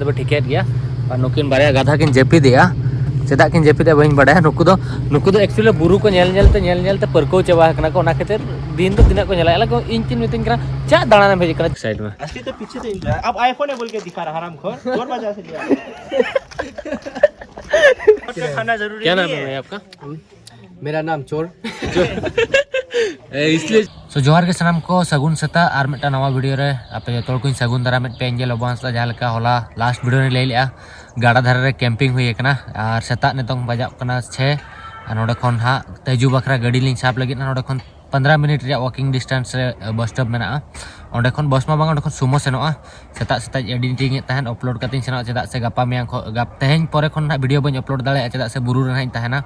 तो ठीक गया और नुकिन बारे गाधा किन जेपिदिया चेदा किन जेपिदे बइन बड़ा नुकु दो एक्चुअली बुरु को नेलते परको चाबा कना को ना खातिर दिन तो तिना को नेला को इन चिन मितिन करा चा दाना भेज कना साइड में असली तो पीछे से इंजॉय अब आईफोन है बोल के दिखा रहा हराम खोर जोर बजा से लिया खाना जरूरी क्या नाम है आपका? मेरा नाम चोर इसलिए सो जोहार के सनाम को सगुन सता और मिट्टा नवा वीडियो रे आपे जो को सगुन दारा में पेंजे लबांस जहाँ लेका होला लास्ट वीडियो ने ले लिया गाड़ा धारे रे कैंपिंग हुई कना और सेता नितोंग बजा कना 6 और नोडे खन हा तेजू बखरा गाड़ी लिंग साप लगी नोडे खन 15 मिनट रे वॉकिंग डिस्टेंस रे बस स्टॉप में ओंडे खन बस मा बांग ओंडे खन सुमो सेनोआ सेता एडिटिंग तहन अपलोड कतिन सेनो चेदा से गपा मियां गप तेहेन परे खन वीडियो बन अपलोड दाड़े चेदा से बुरु रे हाइन तहना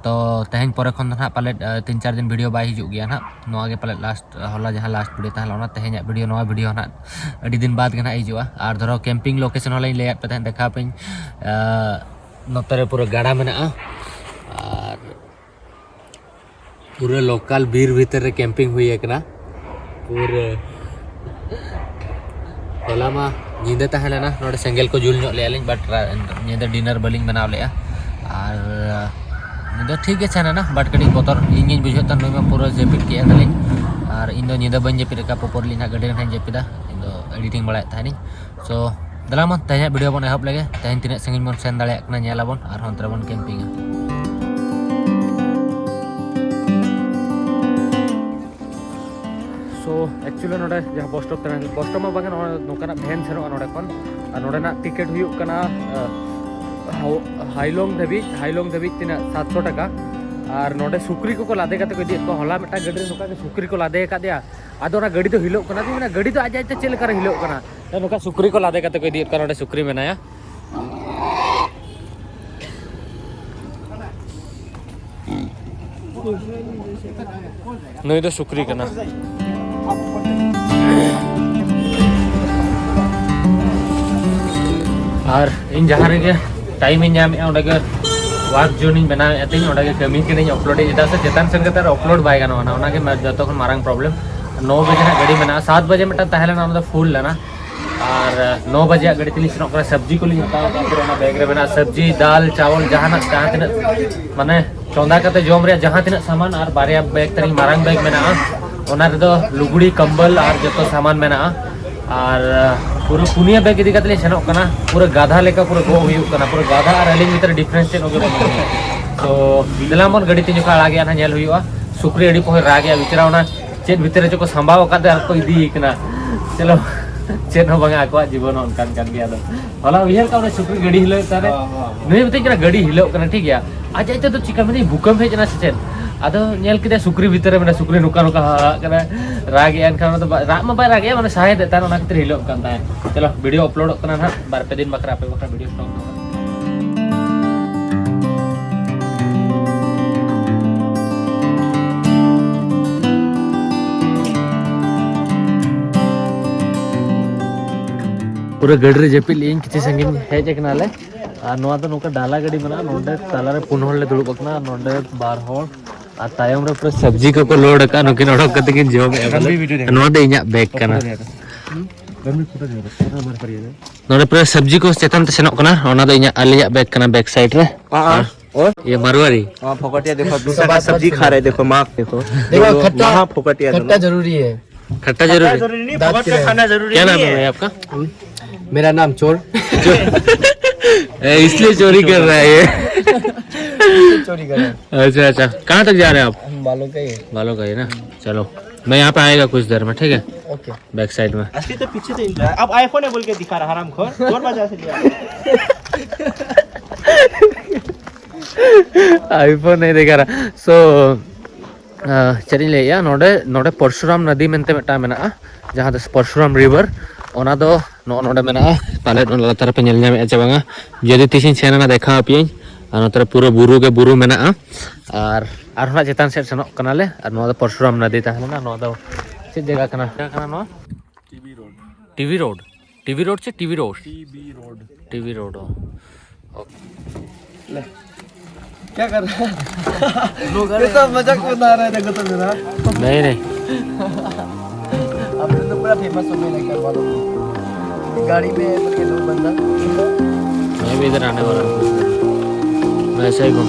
तो तेहेन परे खन ना पाले 3-4 दिन वीडियो बाय हिजु गया ना नोआ के पाले लास्ट होला जहां लास्ट वीडियो तहला ओना तेहेन वीडियो नोआ वीडियो ना अडी दिन बाद के ना हिजुआ और धरो कैंपिंग लोकेशन होला ले पे तहन देखा पे नोतरे पूरा गाड़ा में ना और पूरे लोकल बीर भीतर रे कैंपिंग हुई है ना पूरे होला मा नींद तहले ना नोडे सेंगल को जुल नो ले आलिन बट नींद डिनर बलिंग बनाव ले और नींद ठीक है ना बट कड़ी बतर इन बुझे तन नोय पूरा जेपिट के दलिन और इन नींद बन जेपिट का पोपरली ना गडे ना जेपिदा इन एडिटिंग बड़ा थानी सो दलाम तहन वीडियो बन एहब लगे तहन तिना संगिन मन सेन दाड़े कना नेलाबन और हंतरे बन कैंपिंग सो एक्चुअली नोडे जहाँ बस स्टॉप में बांगे नोकाना भैन सेनो नोडे खन और नोडे ना टिकट हुई कना हाइलोंग धबी तीना 700 टका और नोडे सुक्री को लादे काते को इदी को होला मेटा गडी नोका के सुक्री को लादे का दिया आदो ना गडी तो हिलो कना दी ना गडी तो आज आज चेल कर हिलो कना नोका सुक्री को लादे काते को इदी का नोडे सुक्री मेनाया नई तो सुक्री कना और इन जहाँ रे टाइम इन नाम ओंडे के वर्क जोन इन बना एतिन ओंडे के कमी के नहीं अपलोड जेता से चेतन सन के अपलोड बाय गानो ना ओना के जतो खन मारंग प्रॉब्लम 9 बजे ना गाड़ी बना 7 बजे मेटा तहले ना ओना फुल लेना और 9 बजे गाड़ी तिली सनो कर सब्जी को लिन हता पूरा ना बैग रे बना सब्जी दाल चावल जहां ना जहां तिना माने चोंदा कते जोम रे जहां तिना सामान और बारिया बैग तरी मारंग बैग मेना ओना रे दो लुगड़ी कंबल और जतो सामान मेना और पूरा पुनिया बैग इदी कतले सेनो कना पूरा गाधा लेका पूरा गो हुई कना पूरा गाधा और अलिंग भीतर डिफरेंस चेन ओगे तो दिलामन गडी तिन का आगे ना नेल हुईवा सुक्री अडी पोहे रागे विचरावना चेन भीतर जो को संभाव कादे और को इदी कना चलो चेन हो बांगा को जीवन अनकान कान गया दो होला उहर का सुक्री गडी हिलो तारे नहीं बते कना गडी हिलो कना ठीक गया आज आइते तो चिका में भूकंप हेजना से आदो नेल किदे सुक्री भीतर में सुक्री नुका नुका कना रागे एनखान तो राग मा बाय रागे माने सहाय देता ना खातिर हिलो कान ताय चलो वीडियो अपलोड करना ना बार पे दिन बकरा पे बकरा वीडियो अपलोड पूरा गड़ी रे जेपी लिंग किछि संगिन हेज एकनाले और नोआ तो नोका डाला गड़ी बना नोडे ताला रे 4 होल ले दुड़ुब कना नोडे 12 होल और तायम रे पूरा सब्जी को लोड का नुकिन ओडक कते किन जॉब नोआ दे इया बैग कना नोडे पूरा सब्जी को चेतन ते सेनोक कना ओना दो इया आलिया बैग कना बैक साइड रे और ये मारवाड़ी हां फोकटिया देखो दूसरा सब्जी खा रहे देखो माफ देखो खट्टा फोकटिया खट्टा जरूरी है खट्टा जरूरी नहीं फोकट का खाना जरूरी क्या नाम है आपका? मेरा नाम चोर इसलिए चोरी कर रहा है ये चोरी कर रहा है अच्छा कहाँ तक जा रहे हैं आप? बालों का ही ना चलो मैं यहाँ पे आएगा कुछ देर में ठीक है ओके बैक साइड में असली तो पीछे से इंजॉय अब आईफोन है बोल के दिखा रहा हराम खोर जोर बजा से लिया आईफोन नहीं देखा रहा सो चली ले या नोडे परशुराम नदी मेनते मेटा मेना जहाँ परशुराम रिवर ओना दो नोडे मेना पाले लातार पे नेल ᱧᱟᱢᱮ ᱪᱟᱵᱟᱝᱟ जदि तिसिन सेना देखा पियኝ नोतरे पूरा बुरु के बुरु मेना और ना चेतान सेट सेनोक कनाले और नो परशुराम नदी ताहलेना नो दो चेक जगह कना नो टीवी रोड से टीवी रोड ले क्या कर रहा है ये तो मजाक बना रहा है देखो तो मेरा नहीं आपने तो पूरा फेमस हो गया करवा दो गाड़ी में बोल दो बंदा मैं भी इधर आने वाला हूँ, मैं ऐसे ही घूम।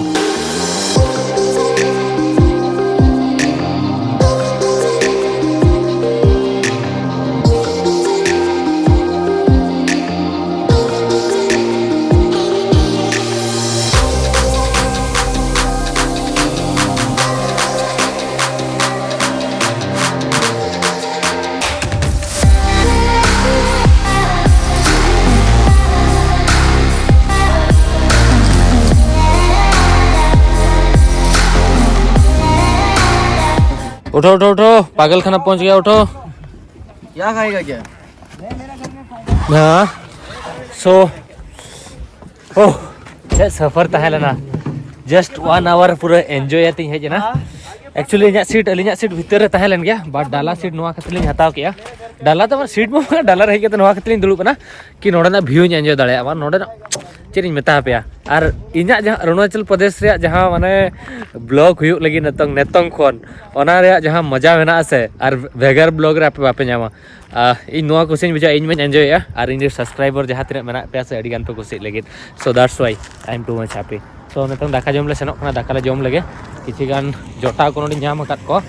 उठो उठो उठो, पागल खाना पहुंच गया, उठो। क्या खाएगा क्या? हाँ सो ओह ये सफर तहला ना जस्ट 1 आवर पूरा एंजॉय आती है जना। एक्चुअली इन्हें सीट अलिया सीट भीतर तहलन गया बट डाला सीट नवा खतलिंग हताव किया। डाला तो सीट में डाला रही तो नवा खतलिंग दुड़ुब ना कि नोडना व्यू एंजॉय दाड़े बा नोडना चेक मेता पे और इन्या जहाँ अरुणाचल प्रदेश रे जहाँ माने ब्लॉग हुई लगी नतंग नेतंग खन ओना रे जहाँ मजा मेना से और भेगर ब्लॉग रे आपे बापे जामा इन नोआ कुछ बुझा इन में एंजॉय और इन सब्सक्राइबर जहाँ तीन मेना पे से अड़ी गान पे कुछ लगे so that's why I am too much happy. So नितंग दाका जम ले सेनोक कना दाका ले जम लगे किछि गान जोटा को नोडी नाम अकात को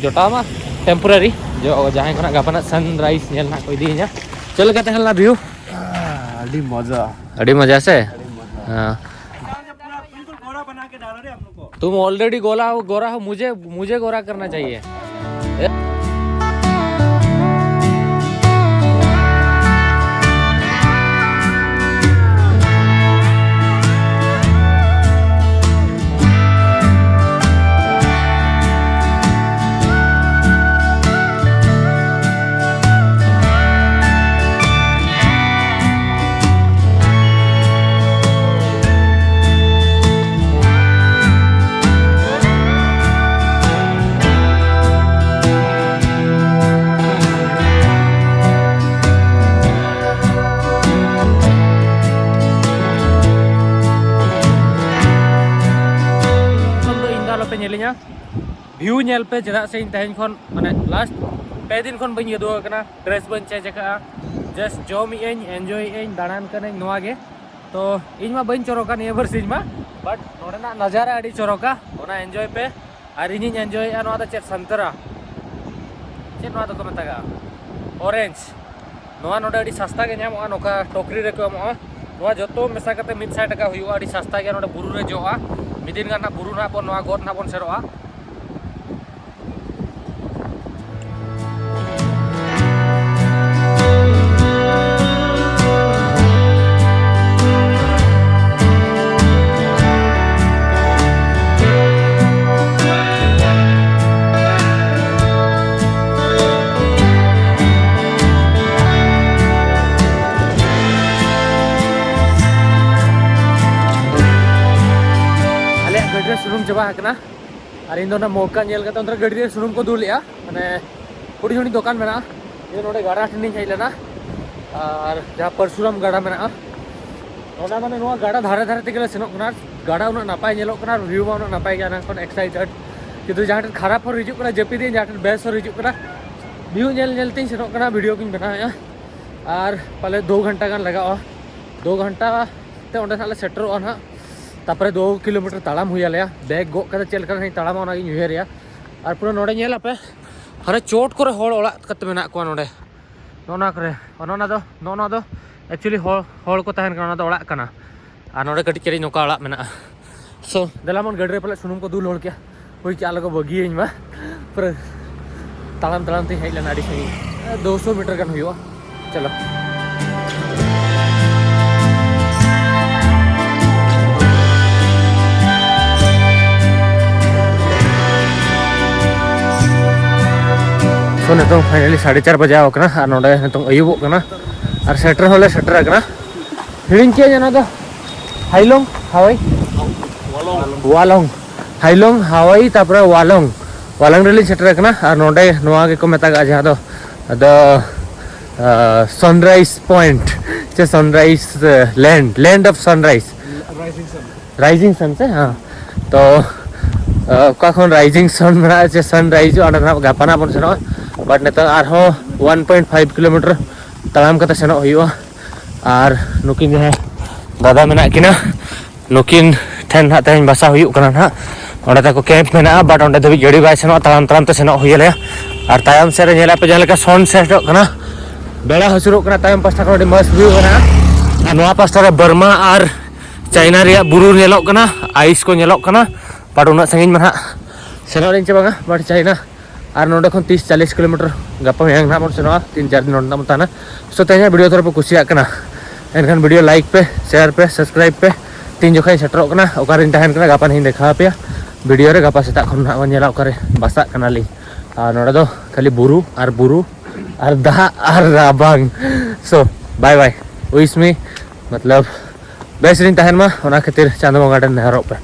जोटा मा टेम्पोररी जो जहाँ को गापना सनराइज नेल ना को इदी चल का तहला व्यू अड़ी मजा से। हाँ पूरा बिल्कुल गोरा बना के डाला रे आप लोग को। तुम ऑलरेडी गोरा हो, मुझे गोरा करना चाहिए। व्यू नेल पे चदा से तहन खन माने लास्ट पे दिन खन बन यदो कना ड्रेस बन चेंज का जस्ट जॉम इन एंजॉय इन दाड़ान कने नोआ गे तो इन मा बन चोरोका निय भर सिज मा बट नोडना नजारा अड़ी चोरोका ओना एंजॉय पे और इन एंजॉय आ नोआ द चेक संतरा चेक नोआ तो मतागा ऑरेंज नोआ नोडा अड़ी सस्ता के नामो नोका टोकरी रे को मो नोआ जतो मेसा कते 100 टका हुआ अड़ी सस्ता के नोडा बुरु रे जोआ मिदिन गाना बुरु ना पन नोआ गोद ना पन सेरोआ। सुनुम चबा हकना और इन दोना मौका नेल कते अंदर गाड़ी रे सुनुम को दुलिया माने हुडी हुडी दुकान मेना ये नोडे गाड़ा ठिनी हेज लेना और जहाँ परशुराम गाड़ा मेना ओना माने नोआ गाड़ा धारे धारे तेगले सेनोक कना गाड़ा उना नापाय नेलोक कना व्यू मा उना नापाय गाना कोन एक्साइटेड किंतु जहाँ खराब हो रिजु कना जपी दिन जहाँ बेस हो रिजु कना व्यू नेल नेल तीन सेनोक कना वीडियो किन बनाया और पहले 2 घंटा गान लगा 2 घंटा ते ओंडे नाले सेटरो ना तापर 2 किलोमीटर ताड़ाम हुई आले बैग गो कते चल कर ताड़ाम ओना गिन उहेरिया और पूरा नोडे नेल आपे हरे चोट करे होड़ ओड़ा कते मेना को नोडे नोना करे नोना दो एक्चुअली होड़ को तहन कना ओड़ा कना और नोडे कटी चरी नोका ओड़ा मेना सो देलामन गाड़ी रे पले सुनुम को दुल होड़ के हुई के आलो को बगी इन मा पूरा ताड़ाम ताड़ाम ते हेज लेना अड़ी सही 200 मीटर गान हुआ। चलो तो नितों फाइनली 4:30 बजे आवकना और नोडे नितों अयुबोग कना और सेटर होले सेटर कना हिड़िन के जना दो हाइलोंग हावाई वालोंग हाइलोंग हावाई तापर वालोंग रेली सेटर कना और नोडे नोआ के को मेता जहाँ दो सनराइज पॉइंट से sunrise land of sunrise rising sun से हाँ तो कखन राइजिंग सन मेना से सनराइज गापाना बन सेनो बट नेता 1.5 किलोमीटर तालाम कते सेनोग हुयुआ और नुकिन जहाँ दादा मेना किना नुकिन ठेन ना तेज बसा हुयुग कना ना ओंडे तको कैंप मेना बाट ओंडे धबी गाड़ी बाय सेनोग तालाम तालाम ते सेनोग हुयले और तायम से नेला पे जहाँ लेका सन सेटोग कना बेड़ा हसुरोग कना तायम पास्टा को मस्त व्यू कना और नोआ पास्टा रे बर्मा और चाइना रे बुरु नेलोग कना आइस को नेलोग कना बाट उना संगिन में सेनोग दिन चबागा बाट चाइना और नोडे खन 30-40 किलोमीटर गापा मेंग ना बन सेनोगा 3-4 दिन नोडे ताना सो तेना वीडियो थोड़ा पे कुसिया कना एनखान वीडियो लाइक पे शेयर पे सब्सक्राइब पे तीन जोखाई सेटरोग कना ओकारिन तहन कना गापा नहीं देखा पे वीडियो रे गापा सेता खन ना नेला ओकारे बासा कना ली और नोडे दो खाली बुरु और दा और राबांग सो बाय बाय विश मी मतलब बेस्ट दिन तहन मा ओना खातिर चांदो बंगा नेहरोग पे।